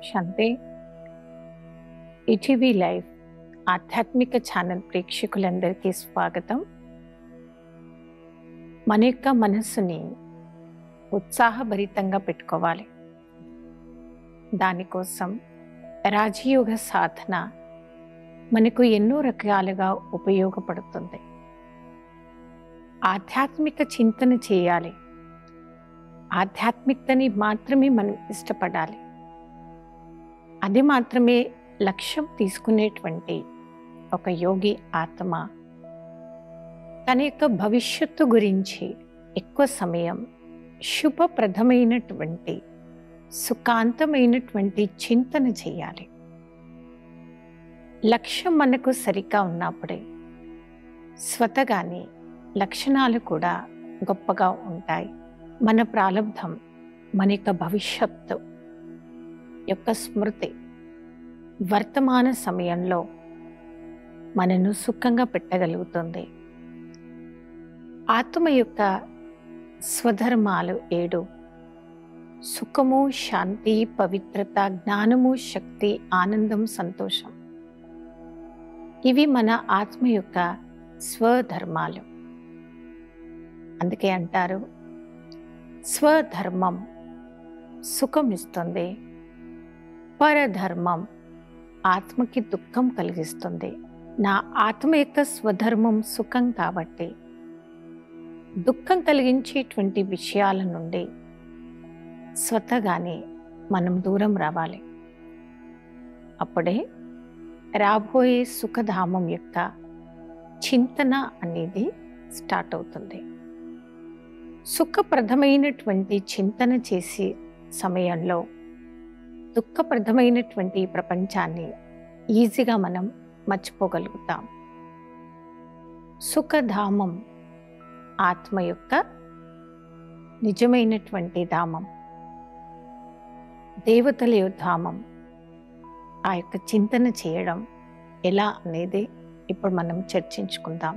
శాంతి. ETV live ఆధ్యాత్మిక channel ప్రేక్షకులందరికీ స్వాగతం. మన యొక్క మనస్సుని ఉత్సాహభరితంగా పెట్టుకోవాలి. దానికోసం రాజయోగ సాధన మనకు ఎన్నో రకాలుగా ఉపయోగపడుతుంది. ఆధ్యాత్మిక చింతన చేయాలి. ఆధ్యాత్మికతని మాత్రమే మనం ఇష్టపడాలి. అది మాత్రమే లక్ష్యం తీసుకునేటువంటి ఒక యోగి ఆత్మ తన యొక్క భవిష్యత్తు గురించి ఎక్కువ సమయం శుభప్రదమైనటువంటి సుఖాంతమైనటువంటి చింతన చేయాలి. లక్ష్యం మనకు సరిగ్గా ఉన్నప్పుడే స్వతగానే లక్షణాలు కూడా గొప్పగా ఉంటాయి. మన ప్రారంధం, మన యొక్క భవిష్యత్తు యొక్క స్మృతి వర్తమాన సమయంలో మనను సుఖంగా పెట్టగలుగుతుంది. ఆత్మ యొక్క స్వధర్మాలు 7: సుఖము, శాంతి, పవిత్రత, జ్ఞానము, శక్తి, ఆనందం, సంతోషం. ఇవి మన ఆత్మ యొక్క స్వధర్మాలు. అందుకే అంటారు, స్వధర్మం సుఖం ఇస్తుంది, పరధర్మం ఆత్మకి దుఃఖం కలిగిస్తుంది. నా ఆత్మ యొక్క స్వధర్మం సుఖం కాబట్టి దుఃఖం కలిగించేటువంటి విషయాల నుండి స్వతగానే మనం దూరం రావాలి. అప్పుడే రాబోయే సుఖధామం యొక్క చింతన అనేది స్టార్ట్ అవుతుంది. సుఖప్రదమైనటువంటి చింతన చేసే సమయంలో దుఃఖప్రదమైనటువంటి ప్రపంచాన్ని ఈజీగా మనం మర్చిపోగలుగుతాం. సుఖధామం ఆత్మ యొక్క నిజమైనటువంటి ధామం, దేవతల ధామం. ఆ యొక్క చింతన చేయడం ఎలా అనేది ఇప్పుడు మనం చర్చించుకుందాం.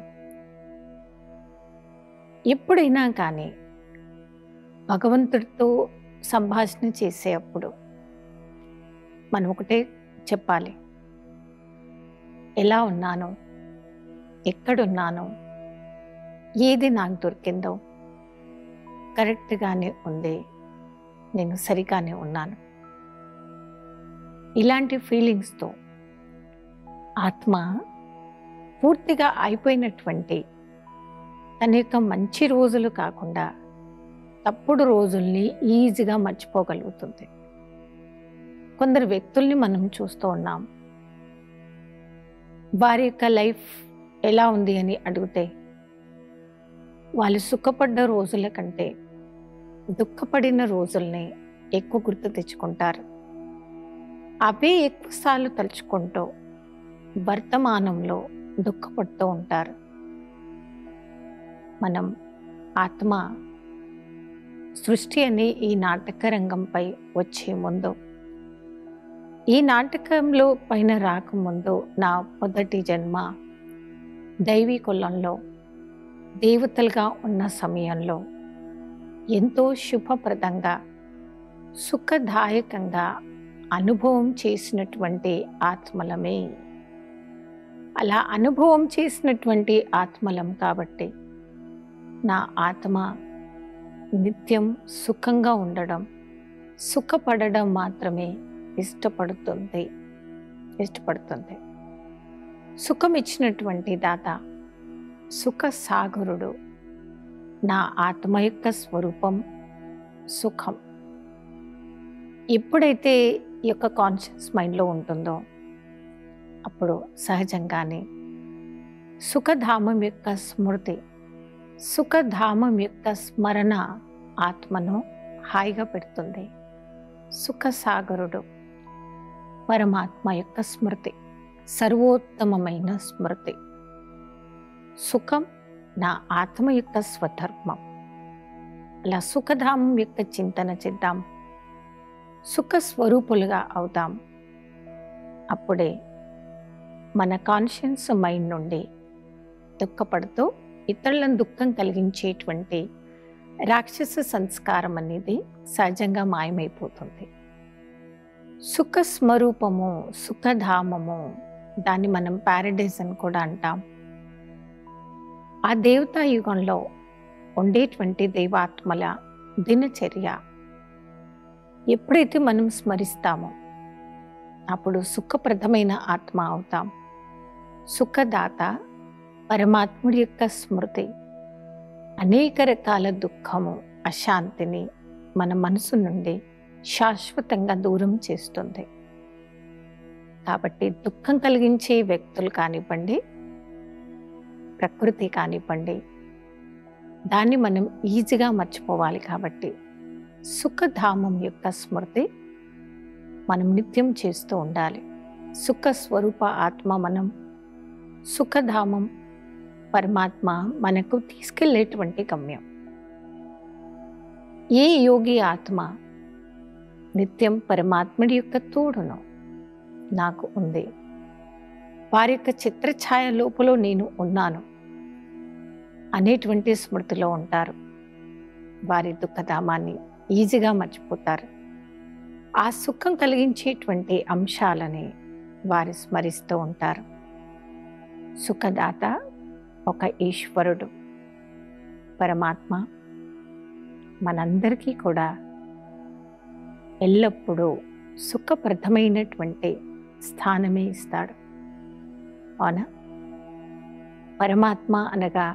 ఎప్పుడైనా కానీ భగవంతుడితో సంభాషణ చేసేటప్పుడు మనం ఒకటే చెప్పాలి, ఎలా ఉన్నాను, ఎక్కడున్నాను, ఏది నాకు దొరికిందో, కరెక్ట్గానే ఉంది, నేను సరిగానే ఉన్నాను. ఇలాంటి ఫీలింగ్స్తో ఆత్మ పూర్తిగా అయిపోయినటువంటి తన యొక్క మంచి రోజులు కాకుండా తప్పుడు రోజుల్ని ఈజీగా మర్చిపోగలుగుతుంది. కొందరు వ్యక్తుల్ని మనం చూస్తూ ఉన్నాం. వారి యొక్క లైఫ్ ఎలా ఉంది అని అడిగితే వాళ్ళు సుఖపడ్డ రోజుల కంటే దుఃఖపడిన రోజుల్ని ఎక్కువ గుర్తు తెచ్చుకుంటారు. అవే ఎక్కువసార్లు తలుచుకుంటూ వర్తమానంలో దుఃఖపడుతూ ఉంటారు. మనం ఆత్మ సృష్టి అనే ఈ నాటక రంగంపై వచ్చే ముందు, ఈ నాటకంలో పైన రాకముందు నా మొదటి జన్మ దైవీ కులంలో దేవతలుగా ఉన్న సమయంలో ఎంతో శుభప్రదంగా సుఖదాయకంగా అనుభవం చేసినటువంటి ఆత్మలమే. అలా అనుభవం చేసినటువంటి ఆత్మలం కాబట్టి నా ఆత్మ నిత్యం సుఖంగా ఉండడం, సుఖపడడం మాత్రమే ఇష్టపడుతుంది. సుఖం ఇచ్చినటువంటి దాత, సుఖ సాగరుడు నా ఆత్మ యొక్క స్వరూపం సుఖం. ఎప్పుడైతే ఈ యొక్క కాన్షియస్ మైండ్లో ఉంటుందో అప్పుడు సహజంగానే సుఖధామం యొక్క స్మృతి, సుఖధామం యొక్క స్మరణ ఆత్మను హాయిగా పెడుతుంది. సుఖసాగరుడు పరమాత్మ యొక్క స్మృతి, సర్వోత్తమమైన స్మృతి. సుఖం నా ఆత్మ యొక్క స్వధర్మం. అలా సుఖధామం యొక్క చింతన చేద్దాం, సుఖ స్వరూపులుగా అవుతాం. అప్పుడే మన కాన్షియస్ మైండ్ నుండి దుఃఖపడుతూ ఇతరులను దుఃఖం కలిగించేటువంటి రాక్షస సంస్కారం అనేది సహజంగా మాయమైపోతుంది. సుఖ స్వరూపము, సుఖధామము, దాన్ని మనం ప్యారడైజ్ అని కూడా అంటాం. ఆ దేవతా యుగంలో ఉండేటువంటి దైవాత్మల దినచర్య ఎప్పుడైతే మనం స్మరిస్తామో అప్పుడు సుఖప్రదమైన ఆత్మ అవుతాం. సుఖదాత పరమాత్ముడి యొక్క స్మృతి అనేక రకాల దుఃఖము, అశాంతిని మన మనసు నుండి శాశ్వతంగా దూరం చేస్తుంది. కాబట్టి దుఃఖం కలిగించే వ్యక్తులు కానివ్వండి, ప్రకృతి కానివ్వండి, దాన్ని మనం ఈజీగా మర్చిపోవాలి. కాబట్టి సుఖధామం యొక్క స్మృతి మనం నిత్యం చేస్తూ ఉండాలి. సుఖ స్వరూప ఆత్మ మనం, సుఖధామం పరమాత్మ మనకు తీసుకెళ్లేటువంటి గమ్యం. ఏ యోగి ఆత్మ నిత్యం పరమాత్ముడి యొక్క తోడును నాకు ఉంది, వారి యొక్క చిత్రఛాయ లోపల నేను ఉన్నాను అనేటువంటి స్మృతిలో ఉంటారు, వారి దుఃఖధామాన్ని ఈజీగా మర్చిపోతారు. ఆ సుఖం కలిగించేటువంటి అంశాలని వారు స్మరిస్తూ ఉంటారు. సుఖదాత ఒక ఈశ్వరుడు, పరమాత్మ మనందరికీ కూడా ఎల్లప్పుడూ సుఖప్రదమైనటువంటి స్థానమే ఇస్తాడు. అవునా? పరమాత్మ అనగా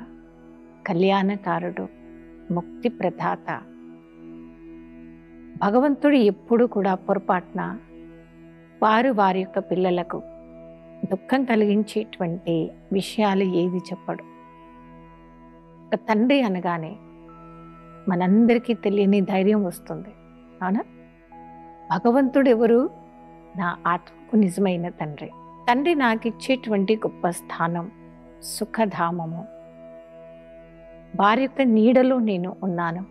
కళ్యాణకారుడు, ముక్తి ప్రదాత. భగవంతుడు ఎప్పుడు కూడా పొరపాటున వారి యొక్క పిల్లలకు దుఃఖం కలిగించేటువంటి విషయాలు ఏది చెప్పడు. ఒక తండ్రి అనగానే మనందరికీ తెలియని ధైర్యం వస్తుంది. అవునా? భగవంతుడు ఎవరు? నా ఆత్మకు నిజమైన తండ్రి. తండ్రి నాకు ఇచ్చేటువంటి గొప్ప స్థానం సుఖధామము. వారి యొక్క నీడలో నేను ఉన్నాను,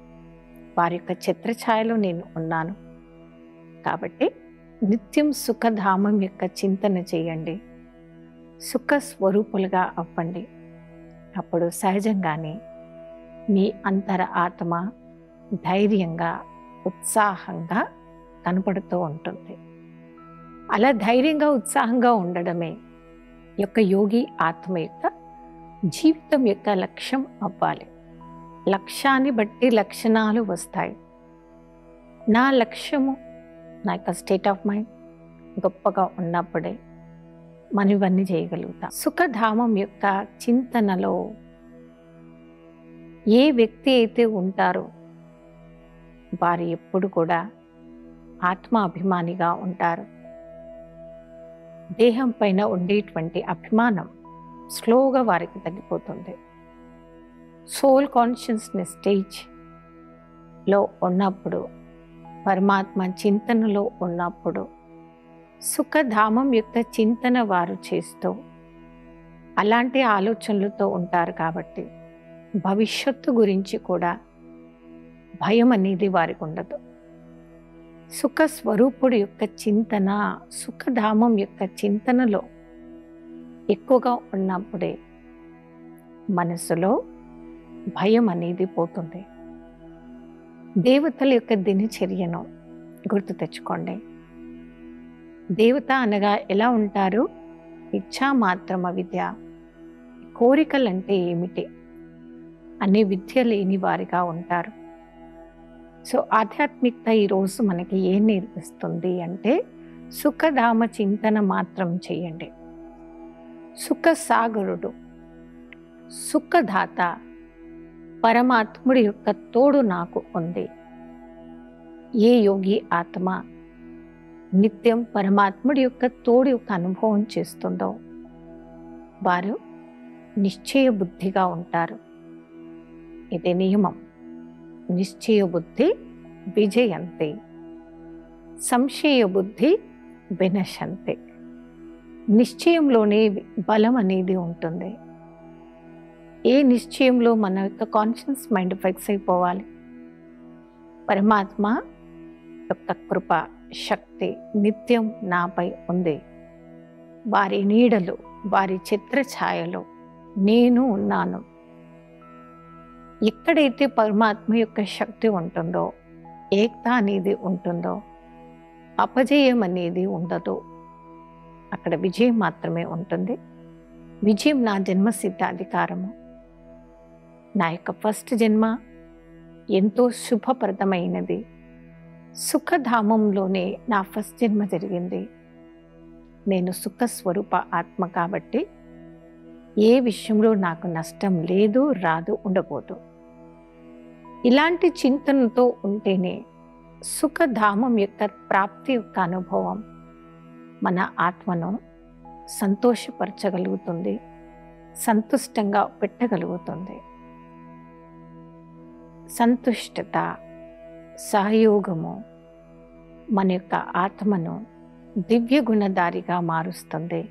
వారి యొక్క చిత్రఛాయలో నేను ఉన్నాను. కాబట్టి నిత్యం సుఖధామం యొక్క చింతన చేయండి, సుఖ స్వరూపులుగా అవ్వండి. అప్పుడు సహజంగానే మీ అంతర ఆత్మ ధైర్యంగా, ఉత్సాహంగా కనపడుతూ ఉంటుంది. అలా ధైర్యంగా, ఉత్సాహంగా ఉండడమే యొక్క యోగి ఆత్మ యొక్క జీవితం యొక్క లక్ష్యం అవ్వాలి. లక్ష్యాన్ని బట్టి లక్షణాలు వస్తాయి. నా లక్ష్యము, నా యొక్క స్టేట్ ఆఫ్ మైండ్ గొప్పగా ఉన్నప్పుడే మనం ఇవన్నీ చేయగలుగుతాం. సుఖధామం యొక్క చింతనలో ఏ వ్యక్తి అయితే ఉంటారో వారు ఎప్పుడు కూడా ఆత్మాభిమానిగా ఉంటారు. దేహం పైన ఉండేటువంటి అభిమానం స్లోగా వారికి తగ్గిపోతుంది. సోల్ కాన్షియస్నెస్ స్టేజ్లో ఉన్నప్పుడు, పరమాత్మ చింతనలో ఉన్నప్పుడు, సుఖధామం యొక్క చింతన వారు చేస్తూ అలాంటి ఆలోచనలతో ఉంటారు. కాబట్టి భవిష్యత్తు గురించి కూడా భయం అనేది వారికి ఉండదు. సుఖ స్వరూపుడు యొక్క చింతన, సుఖధామం యొక్క చింతనలో ఎక్కువగా ఉన్నప్పుడే మనసులో భయం అనేది పోతుంది. దేవతల యొక్క దినచర్యను గుర్తు తెచ్చుకోండి. దేవత అనగా ఎలా ఉంటారు? ఇచ్చా మాత్రమ విద్య, కోరికలంటే ఏమిటి అనే విద్య లేని వారిగా ఉంటారు. సో ఆధ్యాత్మికత ఈరోజు మనకి ఏం నేర్పిస్తుంది అంటే, సుఖధామ చింతన మాత్రం చేయండి. సుఖ సాగరుడు, సుఖదాత పరమాత్ముడి యొక్క తోడు నాకు ఉంది. ఏ యోగి ఆత్మ నిత్యం పరమాత్ముడి యొక్క తోడు యొక్క అనుభవం చేస్తుందో వారు నిశ్చయ బుద్ధిగా ఉంటారు. ఇది నియమం. నిశ్చయ బుద్ధి విజయంతి, సంశయ బుద్ధి వినశంతి. నిశ్చయంలోనే బలం అనేది ఉంటుంది. ఏ నిశ్చయంలో మన యొక్క కాన్షియస్ మైండ్ ఫిక్స్ అయిపోవాలి. పరమాత్మ యొక్క కృప, శక్తి నిత్యం నాపై ఉంది. వారి నీడలు, వారి చిత్రఛాయలో నేను ఉన్నాను. ఎక్కడైతే పరమాత్మ యొక్క శక్తి ఉంటుందో, ఏకత అనేది ఉంటుందో, అపజయం అనేది ఉండదు. అక్కడ విజయం మాత్రమే ఉంటుంది. విజయం నా జన్మసిద్ధ అధికారము. నా యొక్క ఫస్ట్ జన్మ ఎంతో శుభప్రదమైనది. సుఖధామంలోనే నా ఫస్ట్ జన్మ జరిగింది. నేను సుఖస్వరూప ఆత్మ కాబట్టి ఏ విషయంలో నాకు నష్టం లేదు, రాదు, ఉండబోదు. ఇలాంటి చింతనతో ఉంటేనే సుఖధామం యొక్క ప్రాప్తి యొక్క అనుభవం మన ఆత్మను సంతోషపరచగలుగుతుంది, సంతుష్టంగా పెట్టగలుగుతుంది. సంతుష్టత, సహయోగము మన యొక్క ఆత్మను దివ్య గుణధారిగా మారుస్తుంది.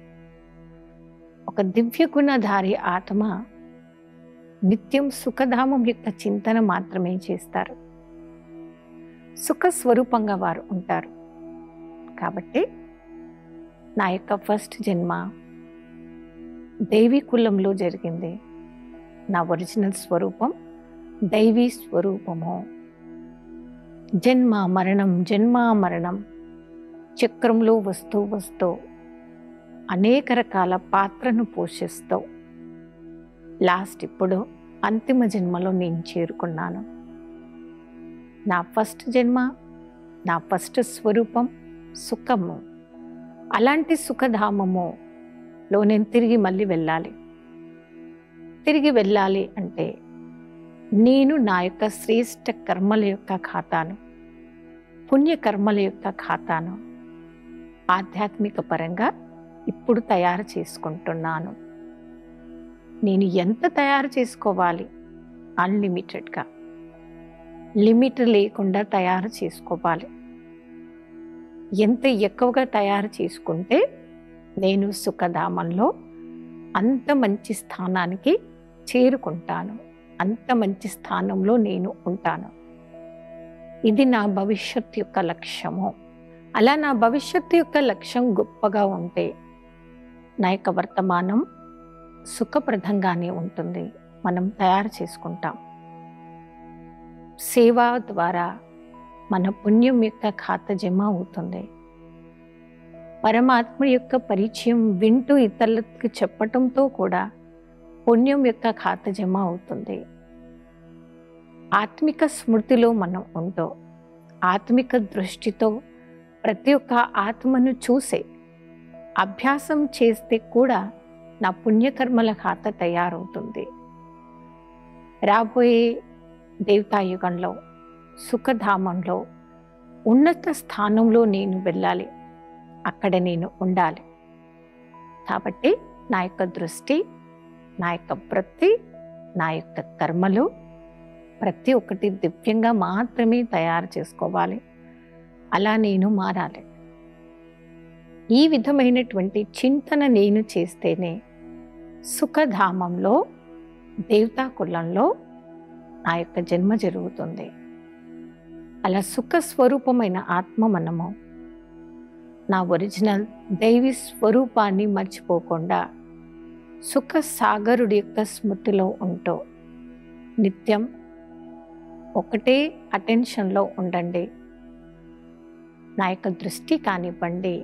ఒక దివ్య గుణధారి ఆత్మ నిత్యం సుఖధామం యొక్క చింతన మాత్రమే చేస్తారు. సుఖస్వరూపంగా వారు ఉంటారు. కాబట్టి నా యొక్క ఫస్ట్ జన్మ దైవీ కులంలో జరిగింది. నా ఒరిజినల్ స్వరూపం దైవీ స్వరూపము. జన్మ మరణం, జన్మ మరణం చక్రంలో వస్తూ వస్తూ అనేక రకాల పాత్రను పోషిస్తూ లాస్ట్ ఇప్పుడు అంతిమ జన్మలో నేను చేరుకున్నాను. నా ఫస్ట్ జన్మ, నా ఫస్ట్ స్వరూపం సుఖము. అలాంటి సుఖధామములో నేను తిరిగి మళ్ళీ వెళ్ళాలి. తిరిగి వెళ్ళాలి అంటే నేను నా యొక్క శ్రేష్ఠ కర్మల యొక్క ఖాతాను, పుణ్యకర్మల యొక్క ఖాతాను ఆధ్యాత్మిక పరంగా ఇప్పుడు తయారు చేసుకుంటున్నాను. నేను ఎంత తయారు చేసుకోవాలి? అన్లిమిటెడ్గా, లిమిట్ లేకుండా తయారు చేసుకోవాలి. ఎంత ఎక్కువగా తయారు చేసుకుంటే నేను సుఖధామంలో అంత మంచి స్థానానికి చేరుకుంటాను, అంత మంచి స్థానంలో నేను ఉంటాను. ఇది నా భవిష్యత్తు యొక్క లక్ష్యము. అలా నా భవిష్యత్తు యొక్క లక్ష్యం గొప్పగా ఉంటే నా యొక్క వర్తమానం సుఖప్రదంగానే ఉంటుంది. మనం తయారు చేసుకుంటాం. సేవ ద్వారా మన పుణ్యం యొక్క ఖాతా జమ అవుతుంది. పరమాత్మ యొక్క పరిచయం వింటూ ఇతరులకు చెప్పటంతో కూడా పుణ్యం యొక్క ఖాతా జమ అవుతుంది. ఆత్మిక స్మృతిలో మనం ఉంటూ ఆత్మిక దృష్టితో ప్రతి ఒక్క ఆత్మను చూసే అభ్యాసం చేస్తే కూడా నా పుణ్యకర్మల ఖాతా తయారవుతుంది. రాబోయే దేవతాయుగంలో సుఖధామంలో ఉన్నత స్థానంలో నేను వెళ్ళాలి, అక్కడ నేను ఉండాలి. కాబట్టి నా యొక్క దృష్టి, నా యొక్క వృత్తి, నా యొక్క కర్మలు ప్రతి ఒక్కటి దివ్యంగా మాత్రమే తయారు చేసుకోవాలి. అలా నేను మారాలి. ఈ విధమైనటువంటి చింతన నేను చేస్తేనే సుఖధామంలో దేవతా కులంలో నా యొక్క జన్మ జరుగుతుంది. అలా సుఖ స్వరూపమైన ఆత్మ మనము నా ఒరిజినల్ దైవీ స్వరూపాన్ని మర్చిపోకుండా సుఖ సాగరుడి యొక్క స్మృతిలో ఉంటూ నిత్యం ఒకటే అటెన్షన్లో ఉండండి. నా యొక్క దృష్టి కానివ్వండి,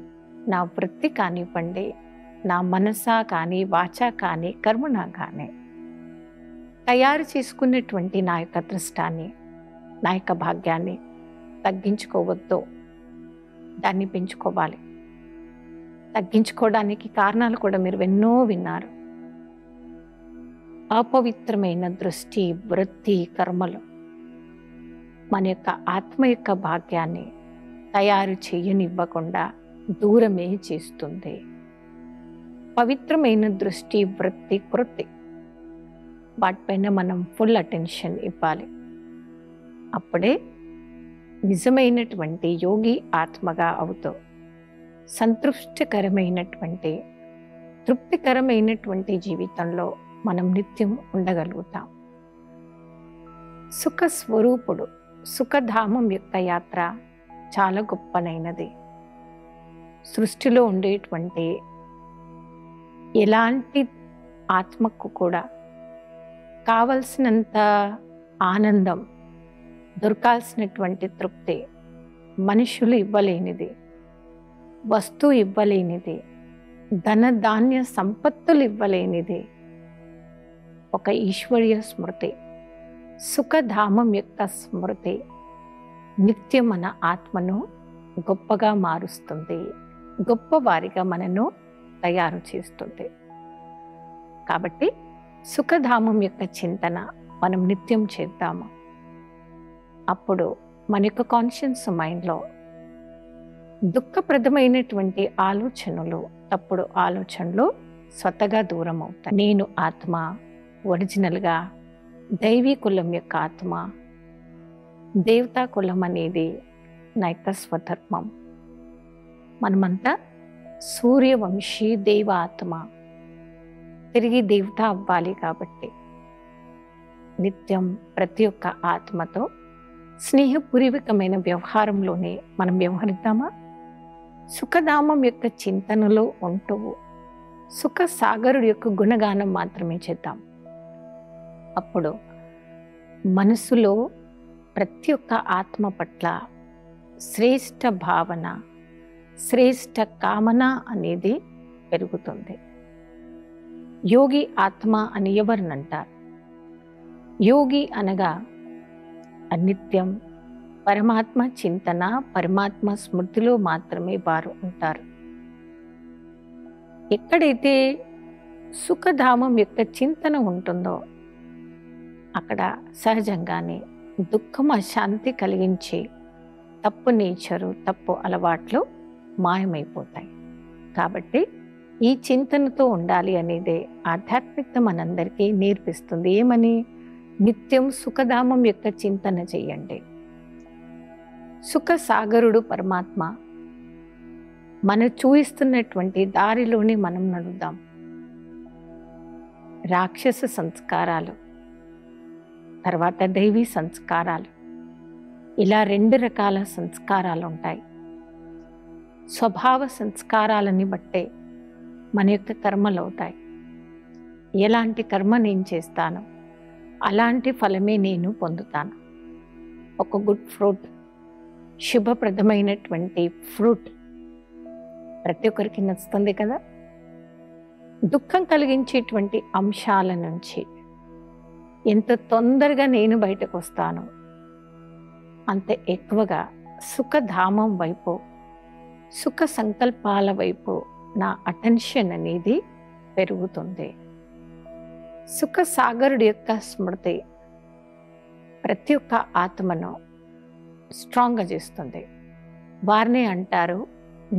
నా వృత్తి కానివ్వండి, నా మనసా కానీ, వాచా కానీ, కర్మణ కానీ తయారు చేసుకున్నటువంటి నా యొక్క దృష్టాన్ని, నా యొక్క భాగ్యాన్ని తగ్గించుకోవద్దు, దాన్ని పెంచుకోవాలి. తగ్గించుకోవడానికి కారణాలు కూడా మీరు ఎన్నో విన్నారు. అపవిత్రమైన దృష్టి, వృత్తి, కర్మలు మన యొక్క ఆత్మ యొక్క భాగ్యాన్ని తయారు చేయనివ్వకుండా దూరమే చేస్తుంది. పవిత్రమైన దృష్టి, వృత్తి, కృతి వాటిపైన మనం ఫుల్ అటెన్షన్ ఇవ్వాలి. అప్పుడే నిజమైనటువంటి యోగి ఆత్మగా అవుతూ సంతృష్టికరమైనటువంటి, తృప్తికరమైనటువంటి జీవితంలో మనం నిత్యం ఉండగలుగుతాం. సుఖ స్వరూపుడు, సుఖధామం యొక్క యాత్ర చాలా గొప్పనైనది. సృష్టిలో ఉండేటువంటి ఎలాంటి ఆత్మకు కూడా కావలసినంత ఆనందం, దొరకాల్సినటువంటి తృప్తి మనుషులు ఇవ్వలేనిది. వస్తువు ఇవ్వలేనిది, ధన ధాన్య సంపత్తులు ఇవ్వలేనిది ఒక ఈశ్వరీయ స్మృతి, సుఖధామం యొక్క స్మృతి నిత్యం మన ఆత్మను గొప్పగా మారుస్తుంది, గొప్పవారిగా మనను తయారు చేస్తుంది. కాబట్టి సుఖధామం యొక్క చింతన మనం నిత్యం చేద్దాము. అప్పుడు మన యొక్క కాన్షియస్ మైండ్లో దుఃఖప్రదమైనటువంటి ఆలోచనలు, తప్పుడు ఆలోచనలు స్వతగా దూరం అవుతాయి. నేను ఆత్మ, ఒరిజినల్గా దైవీ కులం యొక్క ఆత్మ, దేవతా కులం అనేది నా యొక్క స్వధర్మం. మనమంతా సూర్యవంశీ దేవ ఆత్మ, తిరిగి దేవత అవ్వాలి. కాబట్టి నిత్యం ప్రతి ఒక్క ఆత్మతో స్నేహపూర్వకమైన వ్యవహారంలోనే మనం వ్యవహరిద్దామా? సుఖధామం యొక్క చింతనలో ఉంటూ సుఖ సాగరుడు యొక్క గుణగానం మాత్రమే చేద్దాం. అప్పుడు మనసులో ప్రతి ఒక్క ఆత్మ పట్ల శ్రేష్ఠ భావన, శ్రేష్ఠ కామన అనేది పెరుగుతుంది. యోగి ఆత్మ అని ఎవరినంటారు? యోగి అనగా అనిత్యం పరమాత్మ చింతన, పరమాత్మ స్మృతిలో మాత్రమే వారు ఉంటారు. ఎక్కడైతే సుఖధామం యొక్క చింతన ఉంటుందో అక్కడ సహజంగానే దుఃఖం, అశాంతి కలిగించి తప్పు నేచరు, తప్పు అలవాట్లు మాయమైపోతాయి. కాబట్టి ఈ చింతనతో ఉండాలి అనేదే ఆధ్యాత్మికత మనందరికీ నేర్పిస్తుంది. ఏమని? నిత్యం సుఖధామం యొక్క చింతన చేయండి. సుఖ సాగరుడు పరమాత్మ మన చూయిస్తున్నటువంటి దారిలోనే మనం నడుద్దాం. రాక్షస సంస్కారాలు, తర్వాత దైవీ సంస్కారాలు, ఇలా 2 రకాల సంస్కారాలు ఉంటాయి. స్వభావ సంస్కారాలని బట్టే మన యొక్క కర్మలు అవుతాయి. ఎలాంటి కర్మ నేను చేస్తాను అలాంటి ఫలమే నేను పొందుతాను. ఒక గుడ్ ఫ్రూట్, శుభప్రదమైనటువంటి ఫ్రూట్ ప్రతి ఒక్కరికి నచ్చుతుంది కదా. దుఃఖం కలిగించేటువంటి అంశాల నుంచి ఎంత తొందరగా నేను బయటకు వస్తాను అంత ఎక్కువగా సుఖధామం వైపు, సుఖ సంకల్పాల వైపు నా అటెన్షన్ అనేది పెరుగుతుంది. సుఖ సాగరుడు యొక్క స్మృతి ప్రతి ఒక్క ఆత్మను స్ట్రాంగ్గా చేస్తుంది. వారినే అంటారు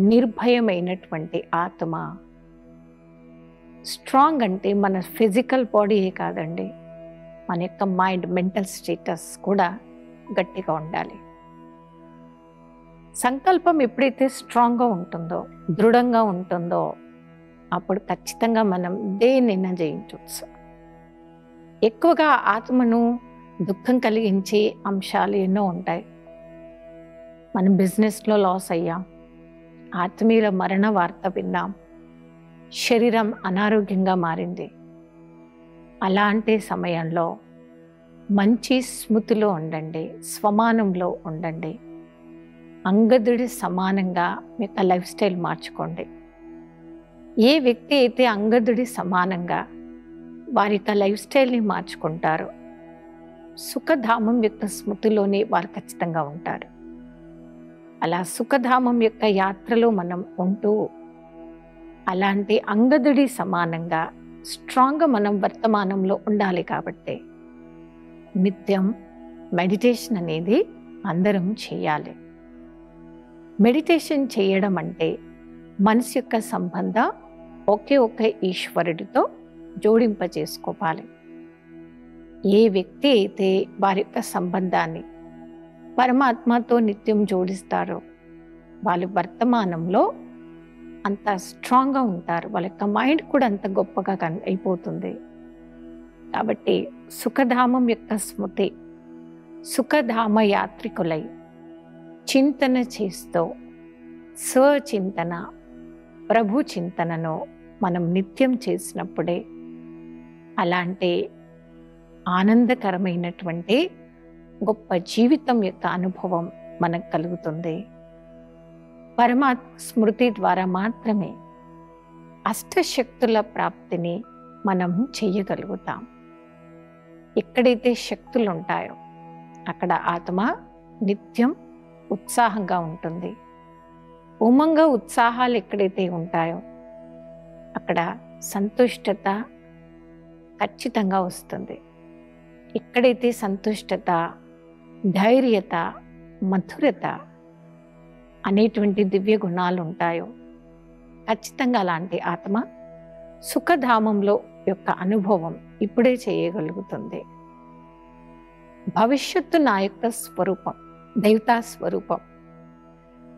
నిర్భయమైనటువంటి ఆత్మ. స్ట్రాంగ్ అంటే మన ఫిజికల్ బాడీయే కాదండి, మన యొక్క మైండ్, మెంటల్ స్టేటస్ కూడా గట్టిగా ఉండాలి. సంకల్పం ఎప్పుడైతే స్ట్రాంగ్గా ఉంటుందో, దృఢంగా ఉంటుందో అప్పుడు ఖచ్చితంగా మనం దేన్నైనా జయించవచ్చు. ఎక్కువగా ఆత్మను దుఃఖం కలిగించే అంశాలు ఎన్నో ఉంటాయి. మనం బిజినెస్లో లాస్ అయ్యాం, ఆత్మీయుల మరణ వార్త విన్నాం, శరీరం అనారోగ్యంగా మారింది. అలాంటి సమయంలో మంచి స్మృతిలో ఉండండి, స్వమానంలో ఉండండి. అంగదుడి సమానంగా మీకు లైఫ్ స్టైల్ మార్చుకోండి. ఏ వ్యక్తి అయితే అంగదుడి సమానంగా వారి యొక్క లైఫ్ స్టైల్ని మార్చుకుంటారో సుఖధామం యొక్క స్మృతిలోనే వారు ఖచ్చితంగా ఉంటారు. అలా సుఖధామం యొక్క యాత్రలో మనం ఉంటూ అలాంటి అంగదుడి సమానంగా స్ట్రాంగ్గా మనం వర్తమానంలో ఉండాలి. కాబట్టి నిత్యం మెడిటేషన్ అనేది అందరం చేయాలి. మెడిటేషన్ చేయడం అంటే మనసు యొక్క సంబంధం ఒకే ఒక్క ఈశ్వరుడితో జోడింపజేసుకోవాలి. ఏ వ్యక్తి అయితే వారి యొక్క సంబంధాన్ని పరమాత్మతో నిత్యం జోడిస్తారో వాళ్ళు వర్తమానంలో అంత స్ట్రాంగ్గా ఉంటారు. వాళ్ళ యొక్క మైండ్ కూడా అంత గొప్పగా అయిపోతుంది. కాబట్టి సుఖధామం యొక్క స్మృతి, సుఖధామ యాత్రికులై చింతన చేస్తూ స్వచింతన, ప్రభు చింతనను మనం నిత్యం చేసినప్పుడే అలాంటి ఆనందకరమైనటువంటి గొప్ప జీవితం యొక్క అనుభవం మనకు కలుగుతుంది. పరమాత్మ స్మృతి ద్వారా మాత్రమే అష్టశక్తుల ప్రాప్తిని మనం చెయ్యగలుగుతాం. ఎక్కడైతే శక్తులు ఉంటాయో అక్కడ ఆత్మ నిత్యం ఉత్సాహంగా ఉంటుంది. ఉమంగ ఉత్సాహాలు ఎక్కడైతే ఉంటాయో అక్కడ సంతుష్టత ఖచ్చితంగా వస్తుంది. ఎక్కడైతే సంతుష్టత, ధైర్యత, మధురత అనేటువంటి దివ్య గుణాలు ఉంటాయో ఖచ్చితంగా అలాంటి ఆత్మ సుఖధామంలో యొక్క అనుభవం ఇప్పుడే చేయగలుగుతుంది. భవిష్యత్తు నా యొక్క స్వరూపం, దేవతా స్వరూపం.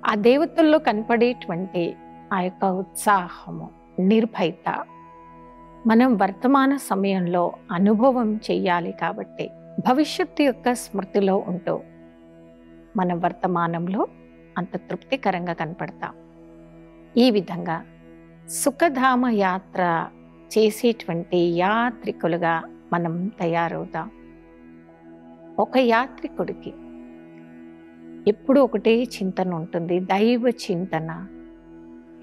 ఆ దేవతల్లో కనపడేటువంటి ఆ యొక్క ఉత్సాహము, నిర్భయత మనం వర్తమాన సమయంలో అనుభవం చెయ్యాలి. కాబట్టి భవిష్యత్తు యొక్క స్మృతిలో ఉంటూ మనం వర్తమానంలో అంత తృప్తికరంగా కనపడతాం. ఈ విధంగా సుఖధామ యాత్ర చేసేటువంటి యాత్రికులుగా మనం తయారవుతాం. ఒక యాత్రికుడికి ఎప్పుడు ఒకటే చింతన ఉంటుంది, దైవ చింతన,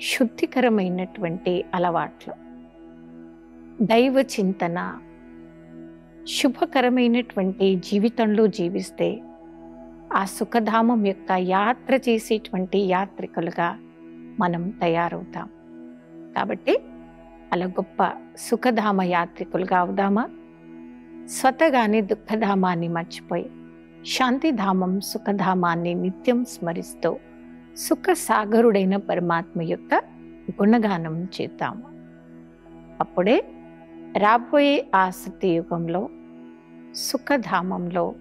శుద్ధికరమైనటువంటి అలవాట్లు, దైవ చింతన, శుభకరమైనటువంటి జీవితంలో జీవిస్తే ఆ సుఖధామం యొక్క యాత్ర చేసేటువంటి యాత్రికులుగా మనం తయారవుతాం. కాబట్టి అలా గొప్ప సుఖధామ యాత్రికులుగా అవుదామా? స్వతగానే దుఃఖధామాన్ని మర్చిపోయి శాంతిధామం, సుఖధామాన్ని నిత్యం స్మరిస్తూ సుఖ సాగరుడైన పరమాత్మ యొక్క గుణగానం చేద్దాము. అప్పుడే రాబోయే ఆ సత్యయుగంలో సుఖధామంలో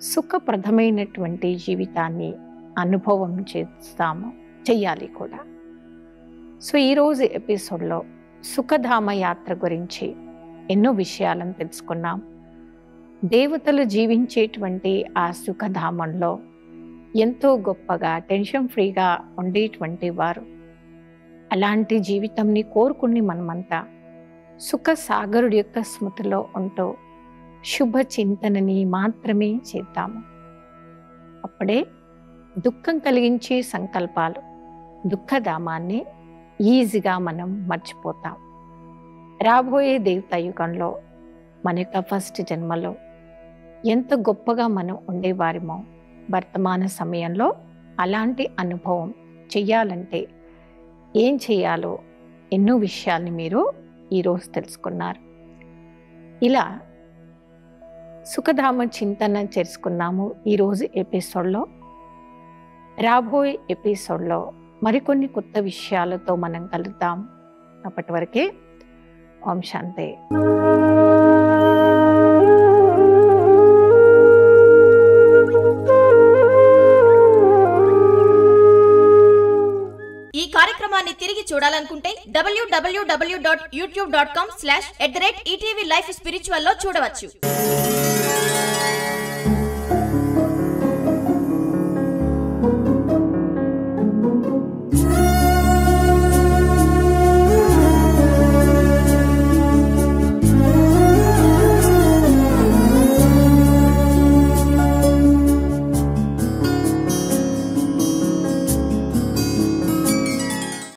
సుఖప్రదమైనటువంటి జీవితాన్ని అనుభవం చెయ్యాలి కూడా. సో ఈరోజు ఎపిసోడ్లో సుఖధామ యాత్ర గురించి ఎన్నో విషయాలను తెలుసుకున్నాం. దేవతలు జీవించేటువంటి ఆ సుఖధామంలో ఎంతో గొప్పగా టెన్షన్ ఫ్రీగా ఉండేటువంటి వారు. అలాంటి జీవితంని కోరుకుని మనమంతా సుఖ సాగరుడి యొక్క స్మృతిలో ఉంటూ శుభ చింతనని మాత్రమే చేద్దాము. అప్పుడే దుఃఖం కలిగించే సంకల్పాలు, దుఃఖధామాన్ని ఈజీగా మనం మర్చిపోతాం. రాబోయే దేవతాయుగంలో మన యొక్క ఫస్ట్ జన్మలో ఎంత గొప్పగా మనం ఉండేవారిమో వర్తమాన సమయంలో అలాంటి అనుభవం చెయ్యాలంటే ఏం చేయాలో ఎన్నో విషయాల్ని మీరు ఈరోజు తెలుసుకున్నారు. ఇలా సుఖధామ చింతన చేసుకున్నాము ఈరోజు ఎపిసోడ్లో. రాబోయే ఎపిసోడ్లో మరికొన్ని కొత్త విషయాలతో మనం కలుద్దాం. అప్పటి వరకే ఓం శాంతి. ఈ కార్యక్రమాన్ని తిరిగి చూడాలనుకుంటే www.youtube.com/ETV Life Spiritual లో చూడవచ్చు.